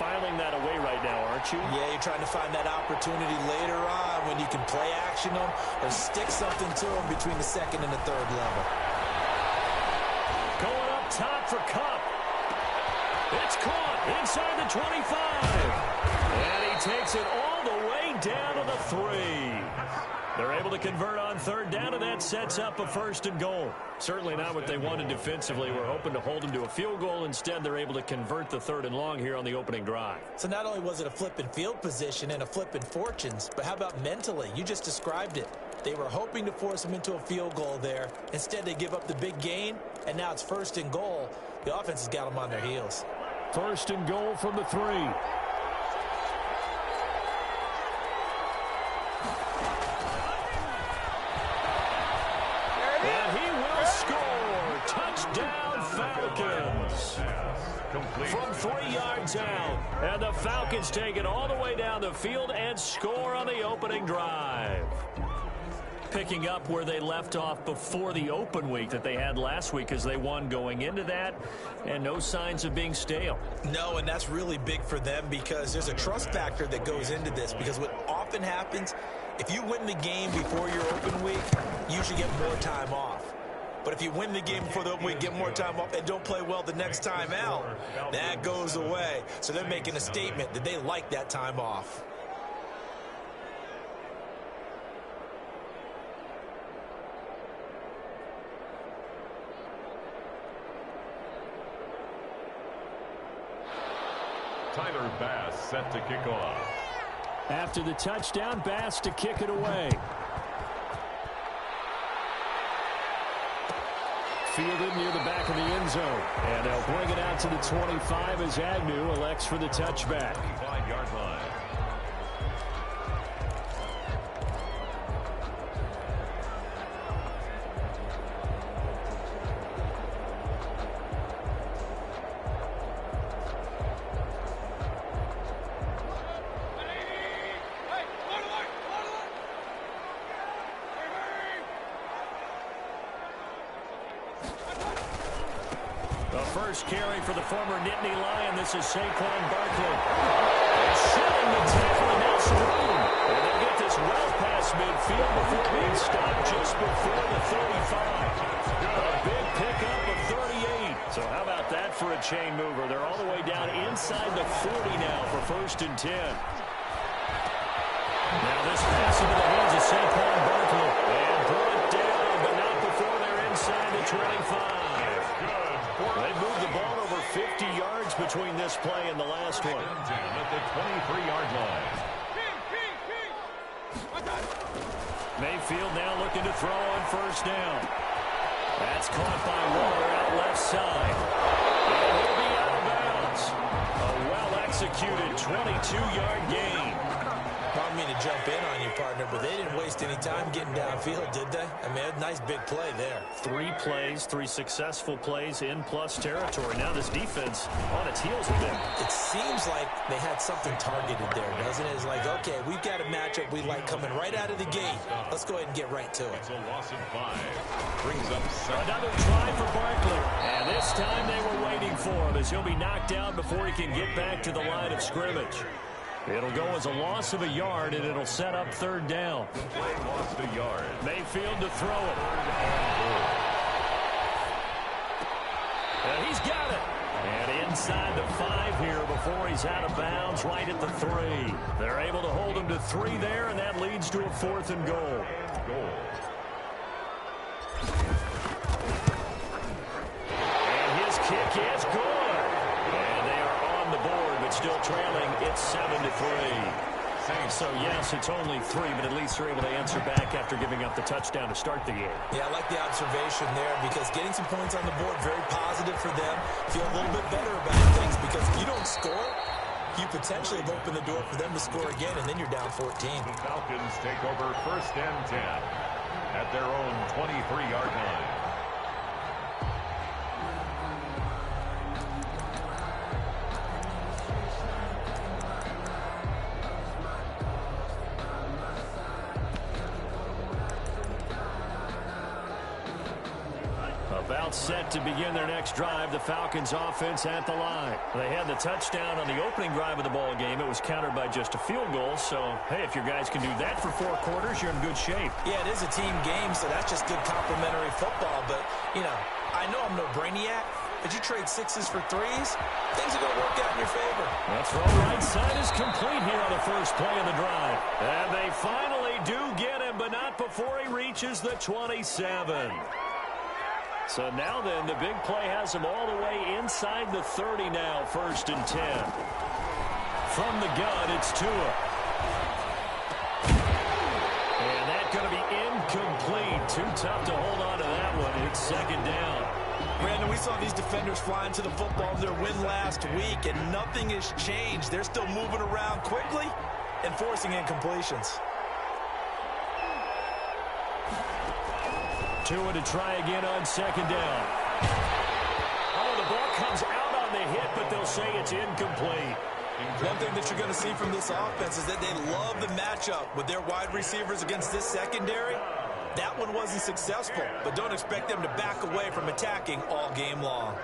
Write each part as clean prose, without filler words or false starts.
filing that away right now, aren't you? Yeah, you're trying to find that opportunity later on when you can play action them or stick something to them between the second and the third level. Going up top for Cup. It's caught inside the 25. And he takes it all the way down to the 3. They're able to convert on third down, and that sets up a 1st and goal. Certainly not what they wanted defensively. We're hoping to hold them to a field goal. Instead, they're able to convert the 3rd and long here on the opening drive. So not only was it a flipping field position and a flipping fortunes, but how about mentally? You just described it. They were hoping to force them into a field goal there. Instead, they give up the big gain, and now it's 1st and goal. The offense has got them on their heels. 1st and goal from the 3. And he will score. Touchdown, Falcons. From 3 yards out. And the Falcons take it all the way down the field and score on the opening drive. Picking up where they left off before the open week that they had last week as they won going into that, and no signs of being stale. No, and that's really big for them because there's a trust factor that goes into this, because what often happens, if you win the game before your open week, you usually get more time off. But if you win the game before the open week, get more time off, and don't play well the next time out, that goes away. So they're making a statement that they like that time off. Tyler Bass set to kick off. After the touchdown, Bass to kick it away. Fielded near the back of the end zone. And they'll bring it out to the 25 as Agnew elects for the touchback. 25-yard line. First carry for the former Nittany Lion. This is Saquon Barkley. Shutting the tackle, and now Stroud. And they'll get this well past midfield before being stopped just before the 35. A big pickup of 38. So how about that for a chain mover? They're all the way down inside the 40 now for 1st and 10. Now this pass into the hands of Saquon Barkley. And brought down, but not before they're inside the 25. They moved the ball over 50 yards between this play and the last one. At the 23-yard line. Mayfield now looking to throw on 1st down. That's caught by Waller out left side. And he'll be out of bounds. A well-executed 22-yard gain. I don't mean to jump in on you, partner, but they didn't waste any time getting downfield, did they? I mean, a nice big play there. 3 plays, 3 successful plays in plus territory. Now this defense on its heels a bit. It seems like they had something targeted there, doesn't it? It's like, okay, we've got a matchup we like coming right out of the gate. Let's go ahead and get right to it. It's a loss of 5. Brings up 7. Another try for Barkley. And this time they were waiting for him as he'll be knocked out before he can get back to the line of scrimmage. It'll go as a loss of a yard, and it'll set up 3rd down. Play lost a yard. Mayfield to throw it. And he's got it. And inside the 5 here before he's out of bounds right at the 3. They're able to hold him to 3 there, and that leads to a 4th and goal. And his kick is good. And they are on the board, but still trailing. It's 7-3. So, yes, it's only 3, but at least they're able to answer back after giving up the touchdown to start the game. Yeah, I like the observation there because getting some points on the board, very positive for them. Feel a little bit better about things because if you don't score, you potentially have opened the door for them to score again, and then you're down 14. The Falcons take over 1st and 10 at their own 23-yard line. About set to begin their next drive. The Falcons offense at the line. They had the touchdown on the opening drive of the ball game. It was countered by just a field goal. So, hey, if your guys can do that for 4 quarters, you're in good shape. Yeah, it is a team game, so that's just good complimentary football. But, you know, I know I'm no brainiac, but you trade 6s for 3s, things are going to work out in your favor. That throw right side is complete here on the first play of the drive. And they finally do get him, but not before he reaches the 27. So now then, the big play has him all the way inside the 30 now, 1st and 10. From the gun, it's Tua. And that's going to be incomplete. Too tough to hold on to that one. It's 2nd down. Brandon, we saw these defenders fly into the football in their win last week, and nothing has changed. They're still moving around quickly and forcing incompletions. Tua to try again on 2nd down. Oh, the ball comes out on the hit, but they'll say it's incomplete. One thing that you're going to see from this offense is that they love the matchup with their wide receivers against this secondary. That one wasn't successful, but don't expect them to back away from attacking all game long.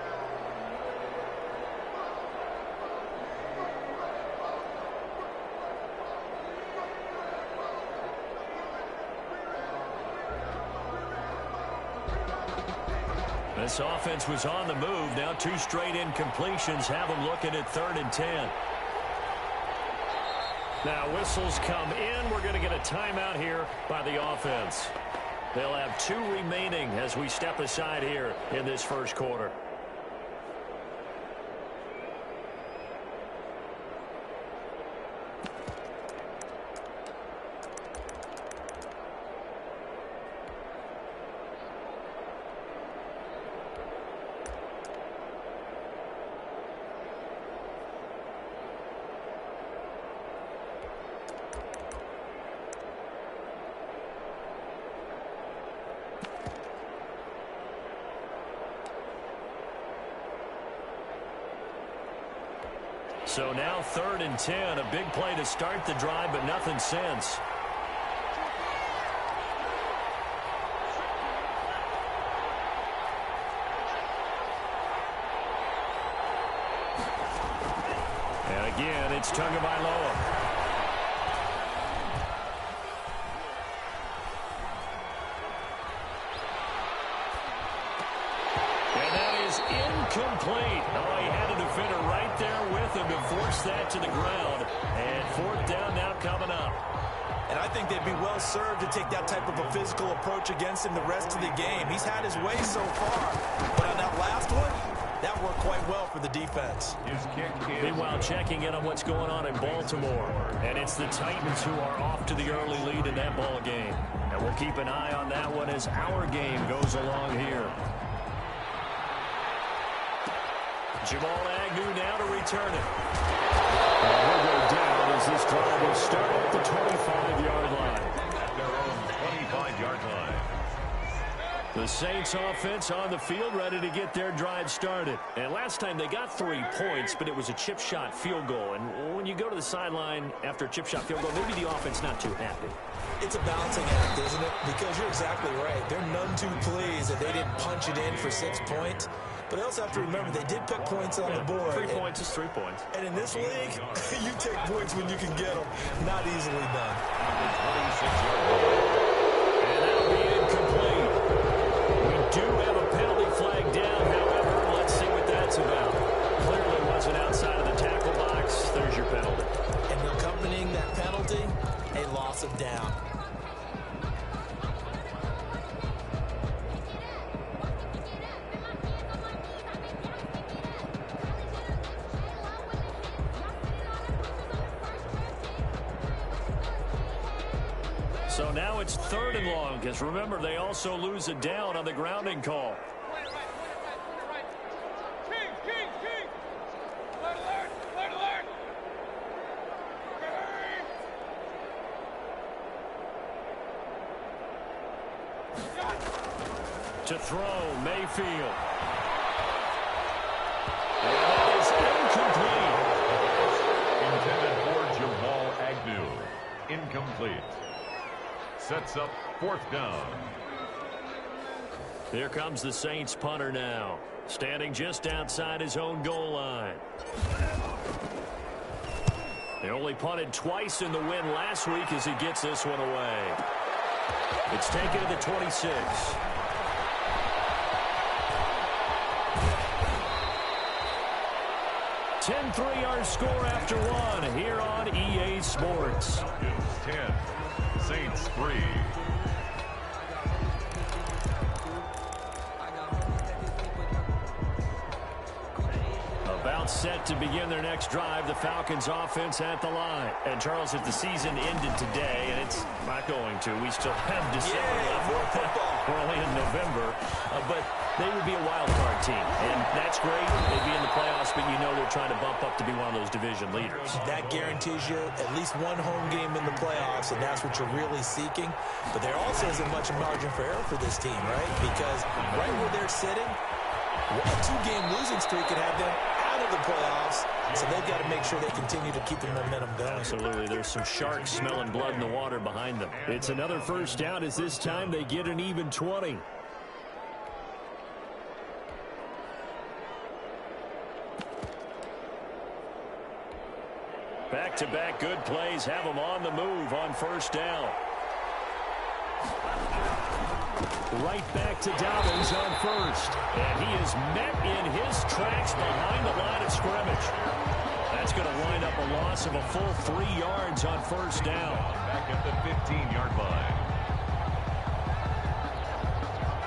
This offense was on the move. Now 2 straight incompletions have them looking at 3rd and 10. Now whistles come in. We're going to get a timeout here by the offense. They'll have 2 remaining as we step aside here in this first quarter. So now 3rd and 10, a big play to start the drive, but nothing since. And again, it's Tagovailoa. Incomplete. Oh, he had a defender right there with him to force that to the ground. And 4th down now coming up. And I think they'd be well served to take that type of a physical approach against him the rest of the game. He's had his way so far. But on that last one, that worked quite well for the defense. Meanwhile, checking in on what's going on in Baltimore. And it's the Titans who are off to the early lead in that ball game. And we'll keep an eye on that one as our game goes along here. Jamal Agnew now to return it. And we'll go down as this drive will start at the 25-yard line. At their own 25-yard line. The Saints offense on the field ready to get their drive started. And last time they got 3 points, but it was a chip shot field goal. And when you go to the sideline after a chip shot field goal, maybe the offense not too happy. It's a balancing act, isn't it? Because you're exactly right. They're none too pleased that they didn't punch it in for 6 points. But they also have to remember they did put points on the board. 3 points is 3 points. And in this league, you take points when you can get them. Not easily done. And that'll be incomplete. We do have a penalty flag down, however. Let's see what that's about. Clearly wasn't outside of the tackle box. There's your penalty. And accompanying that penalty, a loss of down. So now it's 3rd and long, because remember, they also lose a down on the grounding call. To throw, Mayfield. And that is incomplete. Intended for Jamal Agnew. Incomplete. Sets up 4th down. Here comes the Saints punter now, standing just outside his own goal line. They only punted twice in the win last week as he gets this one away. It's taken to the 26. Our score after one here on EA Sports. Falcons 10, Saints 3. About set to begin their next drive, the Falcons offense at the line. And Charles, if the season ended today, and it's not going to, we still have December left. We're only in November, but they would be a wild card team, and that's great. They'd be in the playoffs, but you know they're trying to bump up to be one of those division leaders. That guarantees you at least one home game in the playoffs, and that's what you're really seeking. But there also isn't much margin for error for this team, right? Because right where they're sitting, a two-game losing streak could have them out of the playoffs, so they've got to make sure they continue to keep the momentum going. Absolutely. There's some sharks smelling blood in the water behind them. It's another first down as this time they get an even 20. Back-to-back good plays have them on the move on first down. Right back to Dobbins on first. And he is met in his tracks behind the line of scrimmage. That's going to wind up a loss of a full 3 yards on first down. Back at the 15-yard line.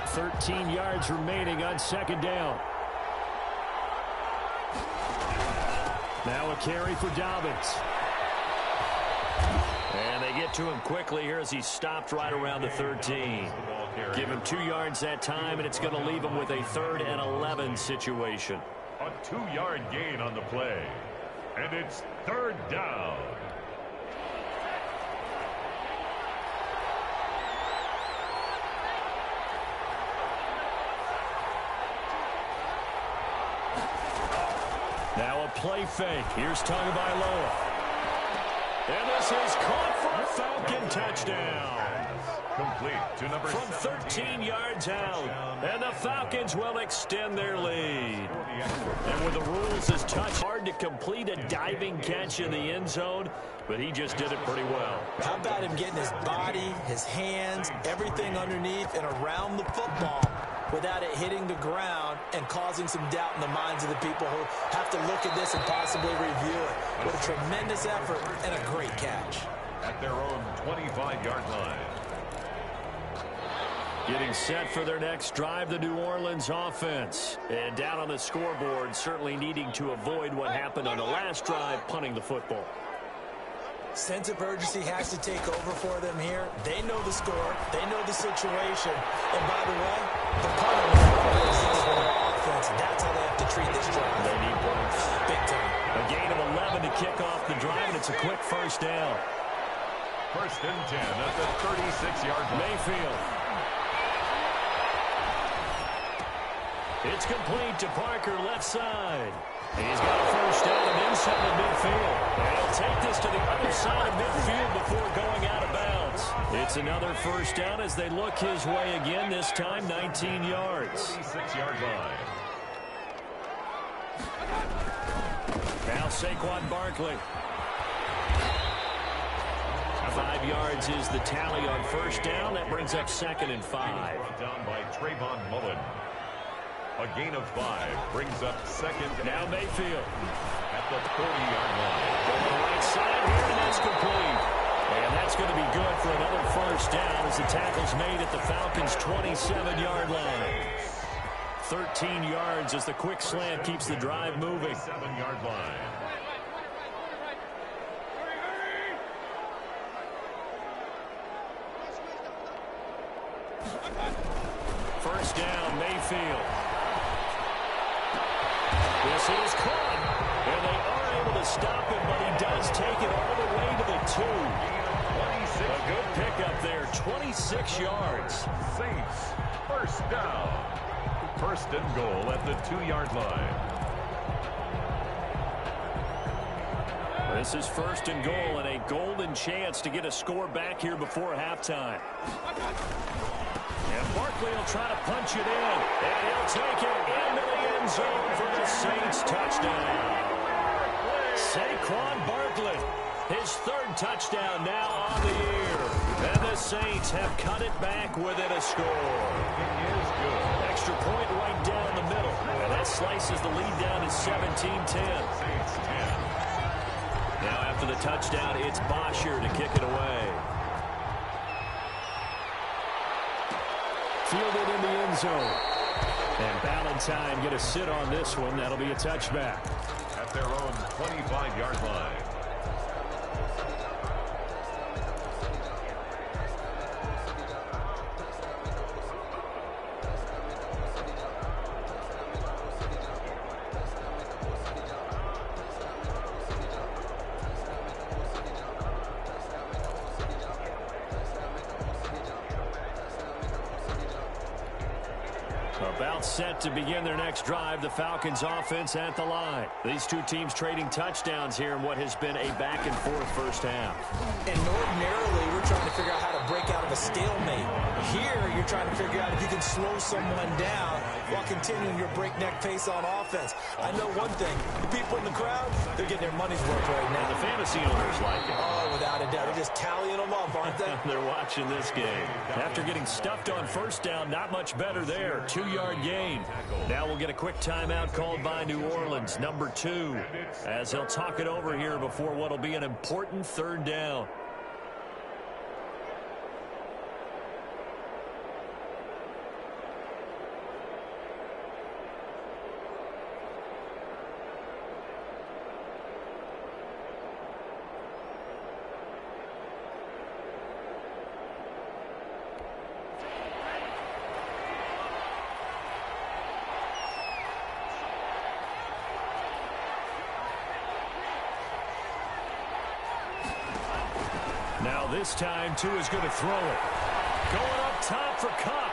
13 yards remaining on second down. Now a carry for Dobbins. And they get to him quickly here as he stopped right around the 13. Give him 2 yards that time, and it's going to leave him with a 3rd and 11 situation. A 2-yard gain on the play. And it's 3rd down. Now a play fake. Here's Tagovailoa. And this is caught for a Falcon touchdown. Complete to number From 13 yards out. And the Falcons will extend their lead. And with the rules as touch, hard to complete a diving catch in the end zone, but he just did it pretty well. How about him getting his body, his hands, everything underneath and around the football without it hitting the ground and causing some doubt in the minds of the people who have to look at this and possibly review it. What a tremendous effort and a great catch. At their own 25-yard line. Getting set for their next drive, the New Orleans offense. And down on the scoreboard, certainly needing to avoid what happened on the last drive, punting the football. Sense of urgency has to take over for them here. They know the score. They know the situation. And by the way, the punter is for their offense. That's how they have to treat this drive. They need points. Big time. A gain of 11 to kick off the drive, and it's a quick first down. 1st and 10 at the 36-yard line. Mayfield. It's complete to Parker, left side. He's got a first down and inside of midfield. And he'll take this to the other side of midfield before going out of bounds. It's another first down as they look his way again, this time 19 yards. 36-yard line. Now Saquon Barkley. 5 yards is the tally on first down. That brings up 2nd and 5. Brought down by Trayvon Mullen. A gain of 5 brings up 2nd. Now Mayfield. At the 40-yard line. On the right side here, and that's complete. And that's going to be good for another first down as the tackle's made at the Falcons' 27-yard line. 13 yards as the quick slant keeps the drive moving. 7-yard line. First down, Mayfield. This is caught, and they are able to stop him, but he does take it all the way to the 2. A good pickup there, 26 yards. Saints, first down. 1st and goal at the 2-yard line. This is 1st and goal, and a golden chance to get a score back here before halftime. And Barkley will try to punch it in. And he'll take it into the end zone for the Saints touchdown. Saquon Barkley, his third touchdown now on the year. And the Saints have cut it back within a score. Extra point right down the middle. And that slices the lead down to 17-10. Now after the touchdown, it's Bosher to kick it away. Fielded in the end zone. And Ballantyne get a sit on this one. That'll be a touchback. At their own 25-yard line. About set to begin their next drive. The Falcons offense at the line. These two teams trading touchdowns here in what has been a back-and-forth first half. And ordinarily, we're trying to figure out how to break out of a stalemate. Here, you're trying to figure out if you can slow someone down while continuing your breakneck pace on offense. I know one thing. The people in the crowd, they're getting their money's worth right now. And the fantasy owners like it. Oh, without a doubt. They're just tallying them up, aren't they? They're watching this game. After getting stuffed on first down, not much better there. 2-yard gain. Now we'll get a quick timeout called by New Orleans, number 2, as he'll talk it over here before what will be an important third down. Now this time, Tua is going to throw it. Going up top for Cup.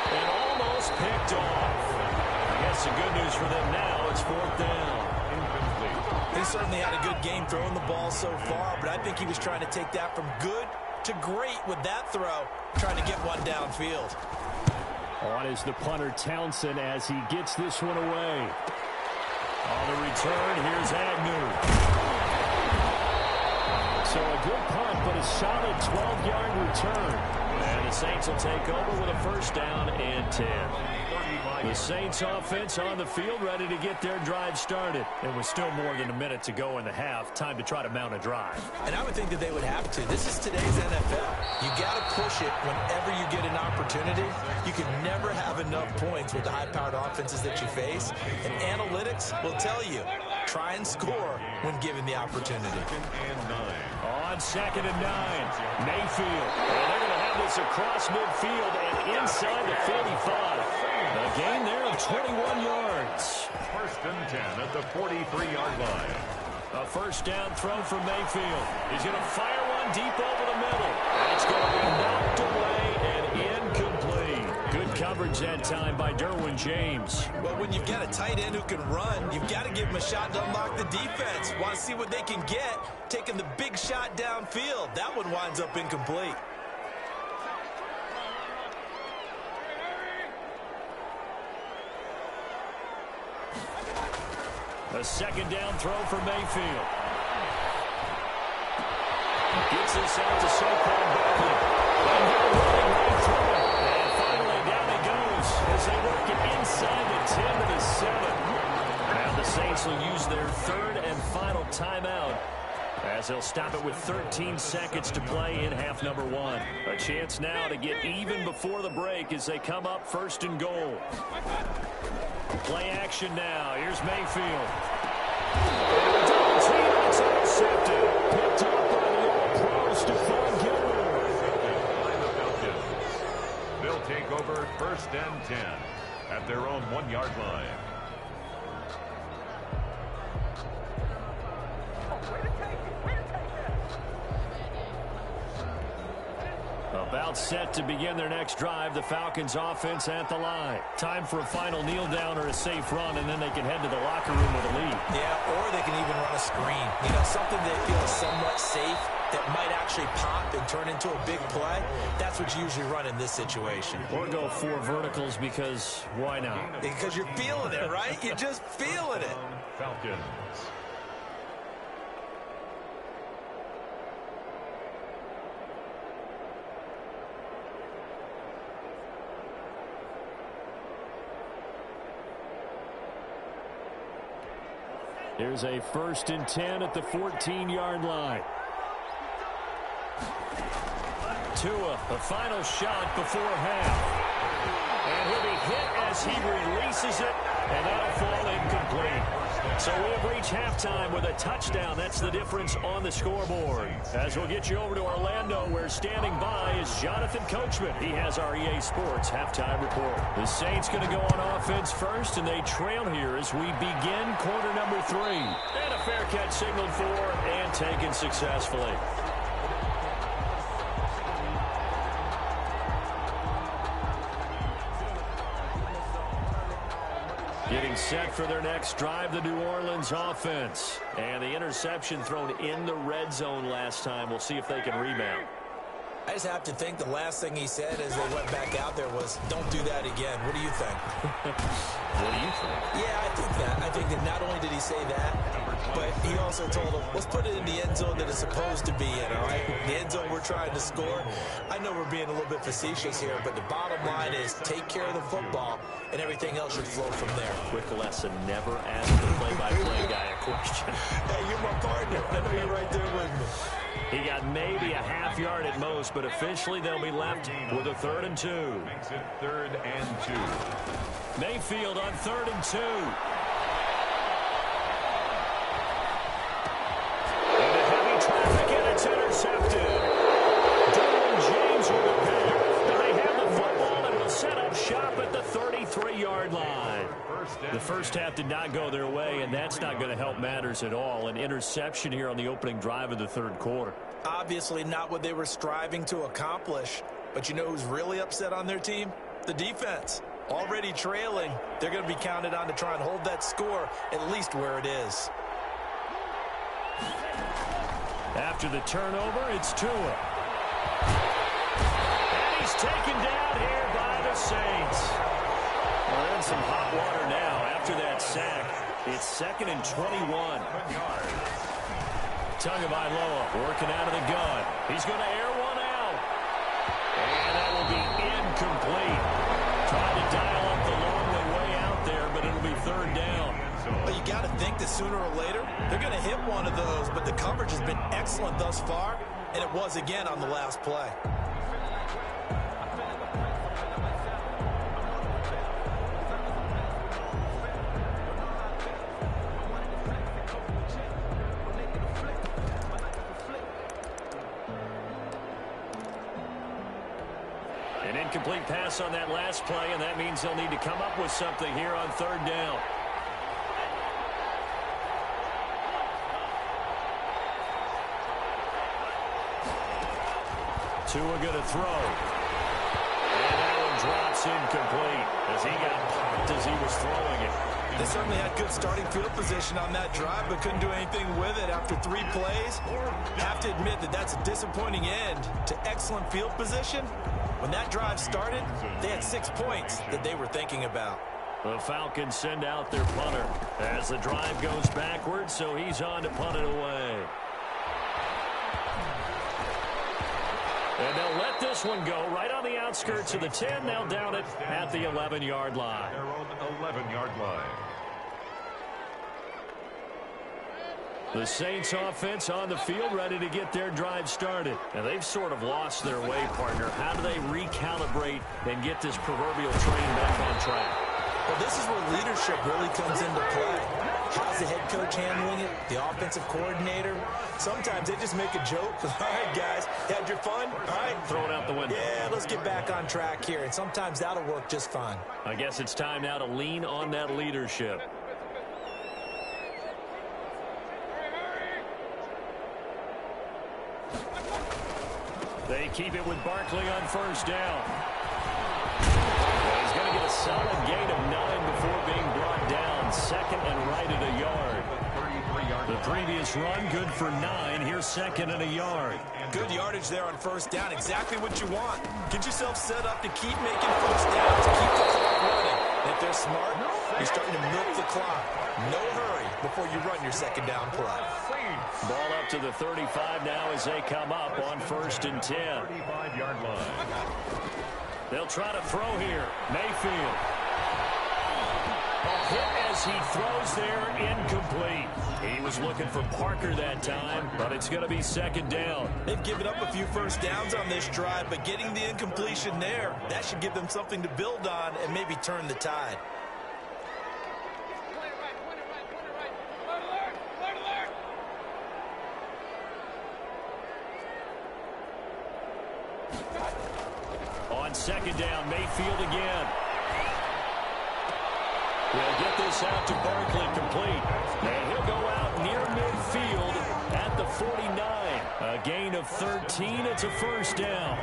And almost picked off. I guess the good news for them now, it's fourth down. He certainly had a good game throwing the ball so far, but I think he was trying to take that from good to great with that throw, trying to get one downfield. On is the punter Townsend as he gets this one away. On the return, here's Agnew. So a good punt, but a solid 12-yard return. And the Saints will take over with a first down and 10. The Saints offense on the field ready to get their drive started. It was still more than a minute to go in the half. Time to try to mount a drive. And I would think that they would have to. This is today's NFL. You got to push it whenever you get an opportunity. You can never have enough points with the high-powered offenses that you face. And analytics will tell you, try and score when given the opportunity. On 2nd and 9, Mayfield. And they're going to have this across midfield and inside the 45. A gain there of 21 yards. First and 10 at the 43-yard line. A first down throw from Mayfield. He's going to fire one deep over the middle. It's going to be knocked away and incomplete. Good coverage that time by Derwin James. Well, when you've got a tight end who can run, you've got to give him a shot to unlock the defense. Want to see what they can get, taking the big shot downfield. That one winds up incomplete. A second down throw for Mayfield. Gets this out to Saquon Barkley. And they're running right through it. And finally down it goes as they work it inside the 10 to the 7. Now the Saints will use their third and final timeout as they'll stop it with 13 seconds to play in half number 1. A chance now to get even before the break as they come up first and goal. Play action now. Here's Mayfield. And the double team is intercepted. Picked up by the All-Pro Stephon Gilmore. They'll take over first and 10 at their own 1-yard line. About set to begin their next drive. The Falcons offense at the line. Time for a final kneel down or a safe run, and then they can head to the locker room with a lead. Yeah, or they can even run a screen. You know, something they feel is somewhat safe. that might actually pop and turn into a big play, that's what you usually run in this situation. Or go 4 verticals because why not? Because you're feeling it, right? You're just feeling it. Falcons. Here's a 1st and 10 at the 14-yard line. Tua, the final shot before half. And he'll be hit as he releases it, and that'll fall incomplete. So we have reached halftime with a touchdown. That's the difference on the scoreboard. As we'll get you over to Orlando, where standing by is Jonathan Coachman. He has our EA Sports halftime report. The Saints going to go on offense first, and they trail here as we begin quarter number 3. And a fair catch signaled for and taken successfully. Getting set for their next drive, the New Orleans offense. And the interception thrown in the red zone last time. We'll see if they can rebound. I just have to think the last thing he said as they went back out there was, don't do that again. What do you think? What do you think? Yeah, I think that. I think that not only did he say that, but he also told them, let's put it in the end zone that it's supposed to be in, all right? The end zone we're trying to score. I know we're being a little bit facetious here, but the bottom line is take care of the football, and everything else should flow from there. Quick lesson, never ask the play-by-play guy a question. Hey, you're my partner. I know you're right there with me. He got maybe a half yard at most, but officially they'll be left with a 3rd and 2. Makes it 3rd and 2. Mayfield on 3rd and 2. Into heavy traffic, and it's intercepted. Derwin James with a pick. They have the football and will set up shop at the 33-yard line. The first half did not go their way, and that's not going to help matters at all. An interception here on the opening drive of the 3rd quarter. Obviously not what they were striving to accomplish. But you know who's really upset on their team? The defense. Already trailing, they're going to be counted on to try and hold that score at least where it is. After the turnover, it's Tua. And he's taken down here by the Saints. We're in some hot water now after that sack. It's 2nd and 21. Tagovailoa working out of the gun. He's going to air one out. And that will be incomplete. Trying to dial up the long way out there, but it'll be 3rd down. But you got to think that sooner or later, they're going to hit one of those. But the coverage has been excellent thus far, and it was again on the last play. An incomplete pass on that last play, and that means they'll need to come up with something here on 3rd down. Tua going to throw. And that one drops incomplete as he got popped as he was throwing it. They certainly had good starting field position on that drive, but couldn't do anything with it after 3 plays. Have to admit that that's a disappointing end to excellent field position. When that drive started, they had 6 points that they were thinking about. The Falcons send out their punter as the drive goes backwards, so he's on to punt it away. And they'll let this one go right on the outskirts of the 10. They'll down it at the 11-yard line. Their own 11-yard line. The Saints offense on the field ready to get their drive started. And they've sort of lost their way, partner. How do they recalibrate and get this proverbial train back on track? Well, this is where leadership really comes into play. How's the head coach handling it? The offensive coordinator? Sometimes they just make a joke. All right, guys, had your fun? All right. Throw it out the window. Yeah, let's get back on track here. And sometimes that'll work just fine. I guess it's time now to lean on that leadership. They keep it with Barkley on 1st down. He's going to get a solid gain of 9 before being brought down. 2nd and right at a yard. 23-yard The previous run, good for 9. Here's second and a yard. Good yardage there on first down. Exactly what you want. Get yourself set up to keep making first downs, keep the clock running. And if they're smart, you're starting to milk the clock. No hurry before you run your second down play. Ball up to the 35 now as they come up on first and 10. 35-yard line. They'll try to throw here. Mayfield. A hit as he throws there, incomplete. He was looking for Parker that time, but it's going to be second down. They've given up a few first downs on this drive, but getting the incompletion there, that should give them something to build on and maybe turn the tide. On second down, Mayfield again. He'll get this out to Barkley, complete. And he'll go out near midfield at the 49. A gain of 13. It's a first down.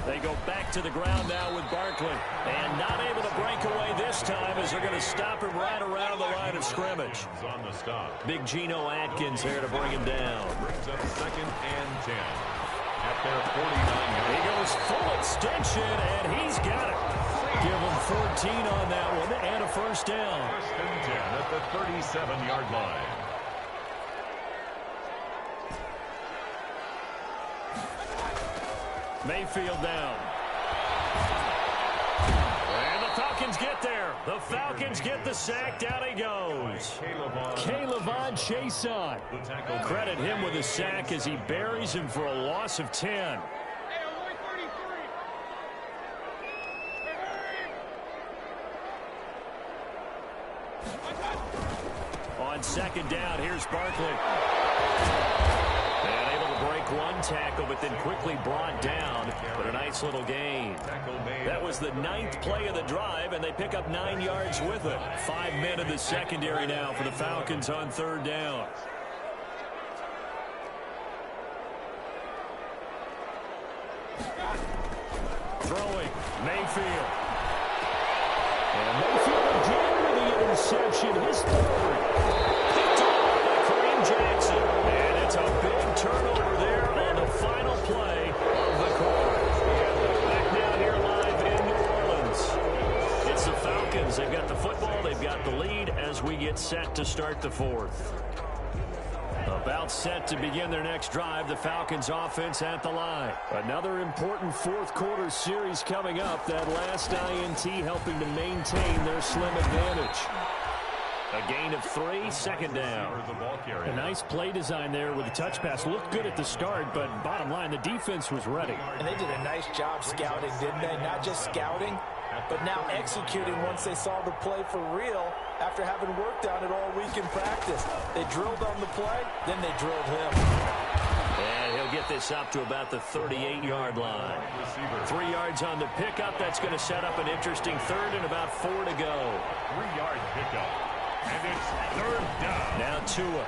They go back to the ground now with Barkley. And not able to break away this time as they're going to stop him right around the line of scrimmage. On the stop. Big Geno Atkins there to bring him down. Brings up second and 10. At their 49. He goes full extension, and he's got it. Give him 14 on that one and a first down. First and 10 at the 37-yard line. Mayfield down. And the Falcons get there. The Falcons get the sack. Down he goes. Caleb Chason. Credit him with a sack as he buries him for a loss of 10. On second down, here's Barkley. And able to break one tackle, but then quickly brought down. But a nice little gain. That was the 9th play of the drive, and they pick up 9 yards with it. 5 men in the secondary now for the Falcons on third down. Throwing, Mayfield. And Mayfield again with the interception. His third. Picked off by Kareem Jackson. And it's a big turnover there on the final play of the quarter. Back now here live in New Orleans. It's the Falcons. They've got the football. They've got the lead as we get set to start the fourth. About set to begin their next drive, the Falcons offense at the line. Another important fourth quarter series coming up. That last INT helping to maintain their slim advantage. A gain of 3, second down. A nice play design there with a touch pass. Looked good at the start, but bottom line, the defense was ready. And they did a nice job scouting, didn't they? Not just scouting, but now executing once they saw the play for real after having worked on it all week in practice. They drilled on the play, then they drilled him. And he'll get this up to about the 38-yard line. 3 yards on the pickup. That's going to set up an interesting third and about 4 to go. 3-yard pickup. And it's third down. Now Tua.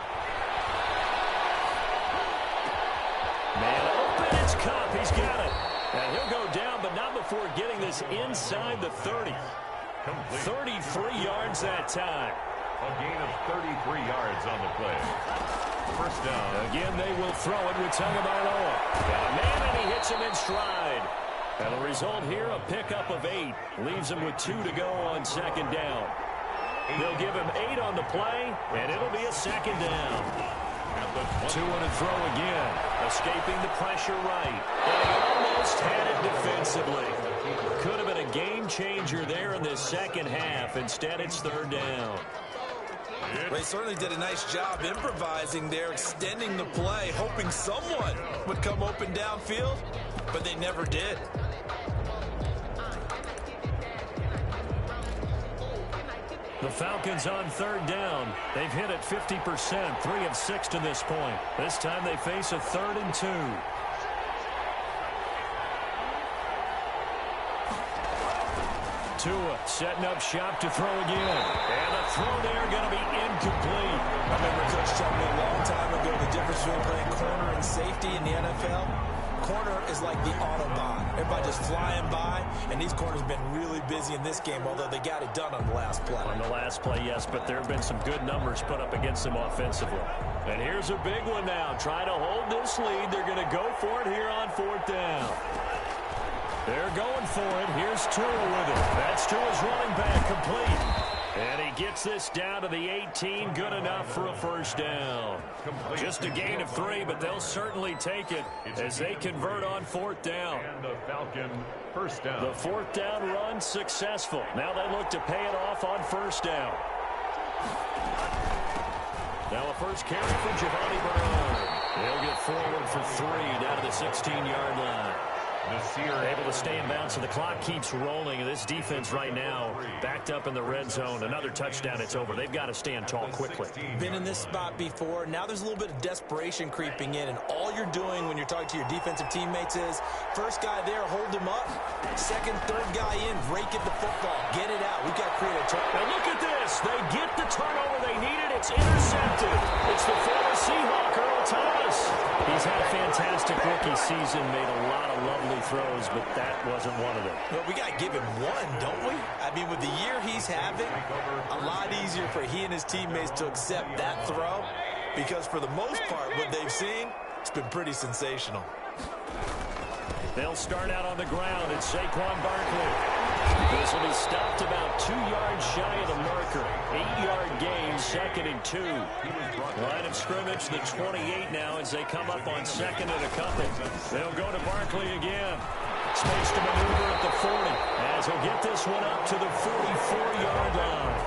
Man open, it's Cup. He's got it. And he'll go down, but not before getting this inside the 30. 33 yards that time. A gain of 33 yards on the play. First down. Again, they will throw it with Tagovailoa. Got a man, and he hits him in stride. And the result here, a pickup of 8. Leaves him with 2 to go on second down. They'll give him 8 on the play, and it'll be a second down. 2 on a throw again. Escaping the pressure right. And he almost had it defensively. Could have been a game changer there in this second half. Instead, it's third down. They certainly did a nice job improvising there, extending the play, hoping someone would come open downfield, but they never did. The Falcons on third down. They've hit it 50%, 3 of 6 to this point. This time they face a 3rd and 2. Tua setting up shop to throw again. And the throw there going to be incomplete. I remember Coach telling me a long time ago the difference between playing corner and safety in the NFL. corner is like the Autobahn. Everybody just flying by, and these corners have been really busy in this game, although they got it done on the last play. On the last play, yes, but there have been some good numbers put up against them offensively. And here's a big one now. Trying to hold this lead. They're going to go for it here on 4th down. They're going for it. Here's Tua with it. That's Tua's running back, complete. And he gets this down to the 18, good enough for a first down. Just a gain of 3, but they'll certainly take it as they convert on 4th down. And the Falcon first down. The 4th down run successful. Now they look to pay it off on 1st down. Now a first carry for Giovanni Bernard. He'll get forward for 3 down to the 16-yard line. Able to stay in bounds, so the clock keeps rolling. And this defense right now backed up in the red zone. Another touchdown, it's over. They've got to stand tall quickly. Been in this spot before. Now there's a little bit of desperation creeping in, and all you're doing when you're talking to your defensive teammates is first guy there, hold him up. Second, third guy in, rake at the football. Get it out. We've got to create a turnover. And look at this. They get the turnover they needed. It's intercepted. It's the former Seahawk, Earl Thomas. He's had a fantastic rookie season, made a lot of lovely throws, but that wasn't one of them. Well, we got to give him one, don't we? I mean, with the year he's having, a lot easier for he and his teammates to accept that throw because for the most part, what they've seen, it's been pretty sensational. They'll start out on the ground. It's Saquon Barkley. This will be stopped about 2 yards shy of the marker. 8-yard gain, 2nd and 2. Line of scrimmage, the 28 now as they come up on 2nd and a couple. They'll go to Barkley again. Space to maneuver at the 40 as he'll get this one up to the 44-yard line.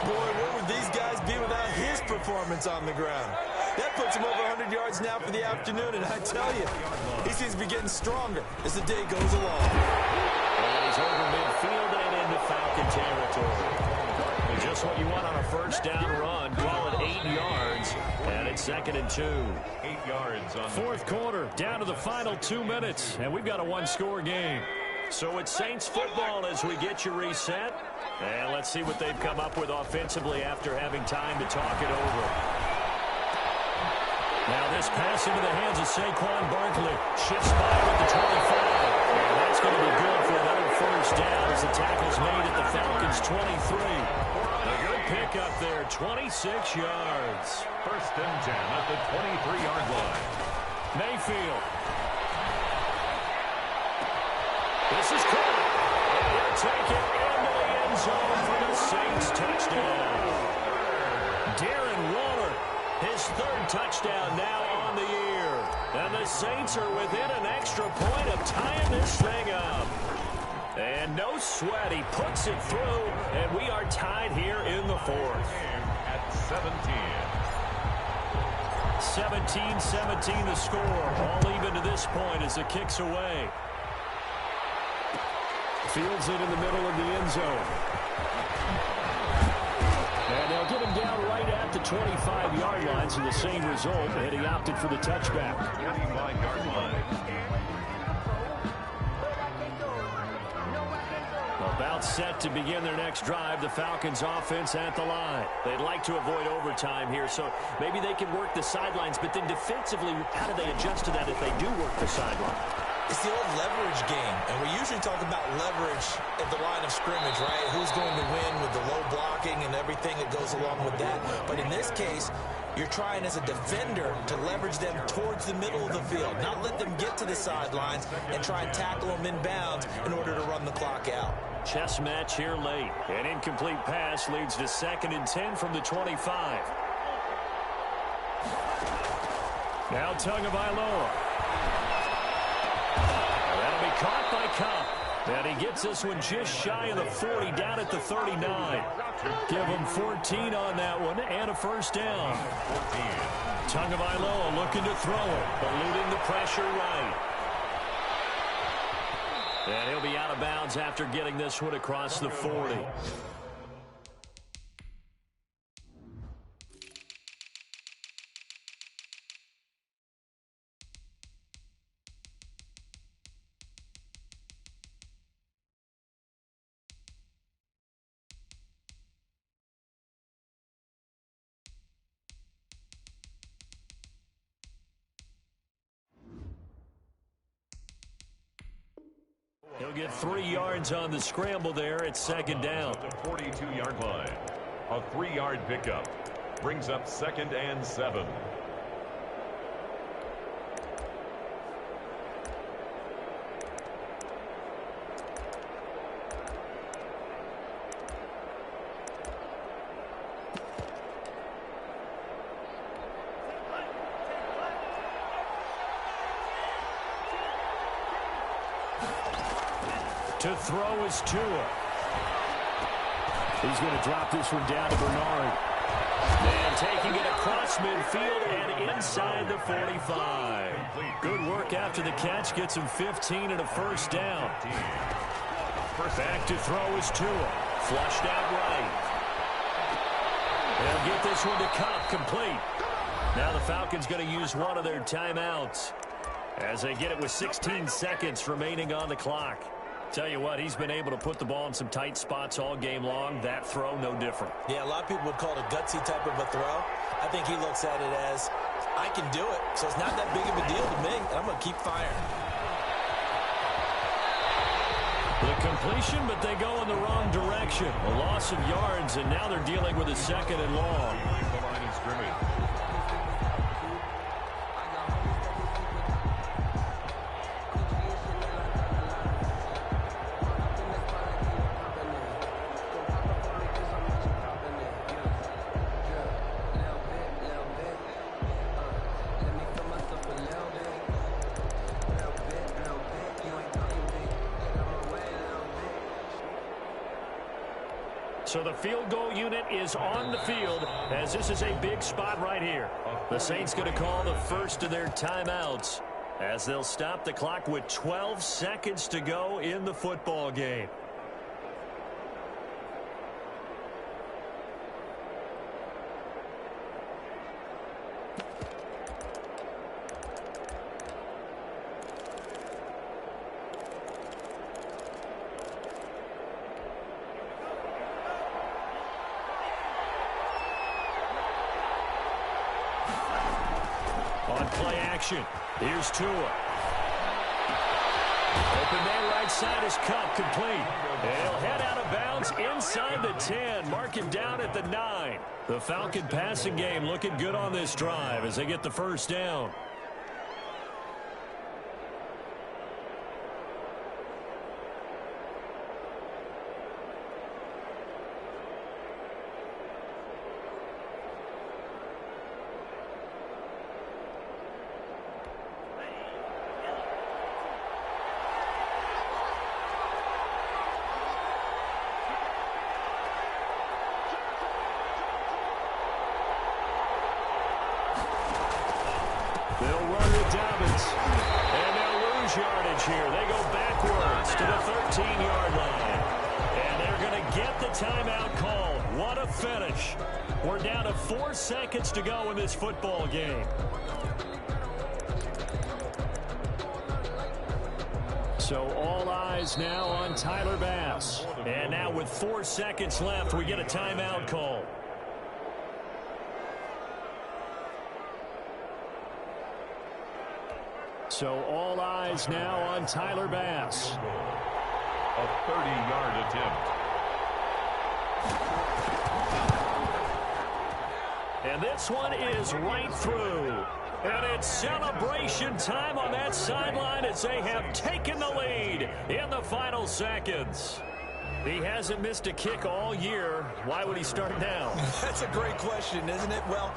Boy, where would these guys be without his performance on the ground? That puts him over 100 yards now for the afternoon, and I tell you, he seems to be getting stronger as the day goes along. And he's over midfield and into Falcon territory. And just what you want on a first down run. Call it 8 yards, and it's 2nd and 2. 8 yards on 4th quarter, down to the final 2 minutes, and we've got a one-score game. So it's Saints football as we get you reset. And let's see what they've come up with offensively after having time to talk it over. Now this pass into the hands of Saquon Barkley. Shifts by with the 25. And that's going to be good for another first down as the tackle's made at the Falcons' 23. A good pickup there, 26 yards. first and 10 at the 23-yard line. Mayfield. This is caught. And he'll take it into the end zone for the Saints touchdown. Darren Waller. His 3rd touchdown now on the year. And the Saints are within an extra point of tying this thing up. And no sweat. He puts it through, and we are tied here in the 4th. At 17. 17-17 the score. All even to this point as the kick's away. Fields it in the middle of the end zone. And they'll get him down right at the 25-yard line, so the same result, and he opted for the touchback. 25-yard line. About set to begin their next drive, the Falcons offense at the line. They'd like to avoid overtime here, so maybe they can work the sidelines, but then defensively, how do they adjust to that if they do work the sideline? It's the old leverage game, and we usually talk about leverage at the line of scrimmage, right? Who's going to win with the low blocking and everything that goes along with that. But in this case, you're trying as a defender to leverage them towards the middle of the field, not let them get to the sidelines and try and tackle them in bounds in order to run the clock out. Chess match here late. An incomplete pass leads to 2nd and 10 from the 25. Now Tagovailoa. That'll be caught by Cobb. And he gets this one just shy of the 40, down at the 39. Give him 14 on that one and a first down. Tagovailoa looking to throw it, eluding the pressure right. And he'll be out of bounds after getting this one across the 40. get 3 yards on the scramble there at second down. At the 42-yard line. A 3-yard pickup. Brings up 2nd and 7. To throw is Tua. He's going to drop this one down to Bernard. And taking it across midfield and inside the 45. Good work after the catch. Gets him 15 and a first down. Back to throw is Tua. Flushed out right. They'll get this one to Cup, complete. Now the Falcons going to use one of their timeouts as they get it with 16 seconds remaining on the clock. Tell you what, he's been able to put the ball in some tight spots all game long. That throw, no different. Yeah, a lot of people would call it a gutsy type of a throw. I think he looks at it as, I can do it, so it's not that big of a deal to me, and I'm going to keep firing. The completion, but they go in the wrong direction. A loss of yards, and now they're dealing with a 2nd and long. The line of scrimmage. So the field goal unit is on the field as this is a big spot right here. The Saints going to call the first of their timeouts as they'll stop the clock with 12 seconds to go in the football game. Here's Tua. Open man right side is Cup, complete. He'll head out of bounds inside the 10. Mark him down at the 9. The Falcon passing game looking good on this drive as they get the first down. They'll run with Dobbins. And they'll lose yardage here. They go backwards to the 13-yard line. And they're going to get the timeout call. What a finish. We're down to 4 seconds to go in this football game. So all eyes now on Tyler Bass. And now with 4 seconds left, we get a timeout call. So all eyes now on Tyler Bass. A 30-yard attempt. And this one is right through. And it's celebration time on that sideline as they have taken the lead in the final seconds. He hasn't missed a kick all year. Why would he start now? That's a great question, isn't it? Well,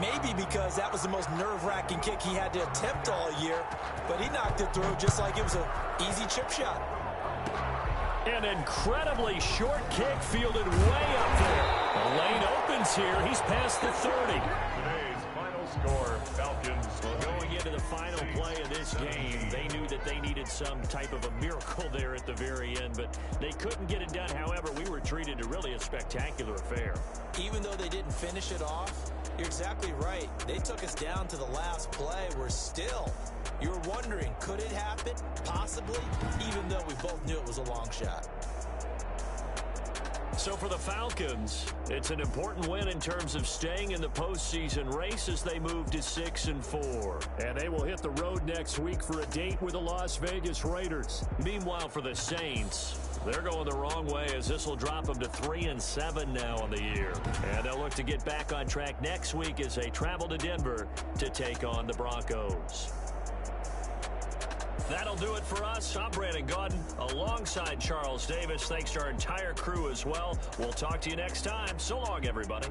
maybe because that was the most nerve-wracking kick he had to attempt all year, but he knocked it through just like it was an easy chip shot. An incredibly short kick fielded way up there. The lane opens here. He's past the 30. Today's final score, Falcons. Going into the final play of this game, they knew that they needed some type of a miracle there at the very end, but they couldn't get it done. However, we were treated to really a spectacular affair. Even though they didn't finish it off, you're exactly right. They took us down to the last play. We're still, you were wondering, could it happen? Possibly, even though we both knew it was a long shot. So for the Falcons, it's an important win in terms of staying in the postseason race as they move to 6-4. And they will hit the road next week for a date with the Las Vegas Raiders. Meanwhile, for the Saints, they're going the wrong way as this will drop them to 3-7 now on the year. And they'll look to get back on track next week as they travel to Denver to take on the Broncos. That'll do it for us. I'm Brandon Gaudin alongside Charles Davis. Thanks to our entire crew as well. We'll talk to you next time. So long, everybody.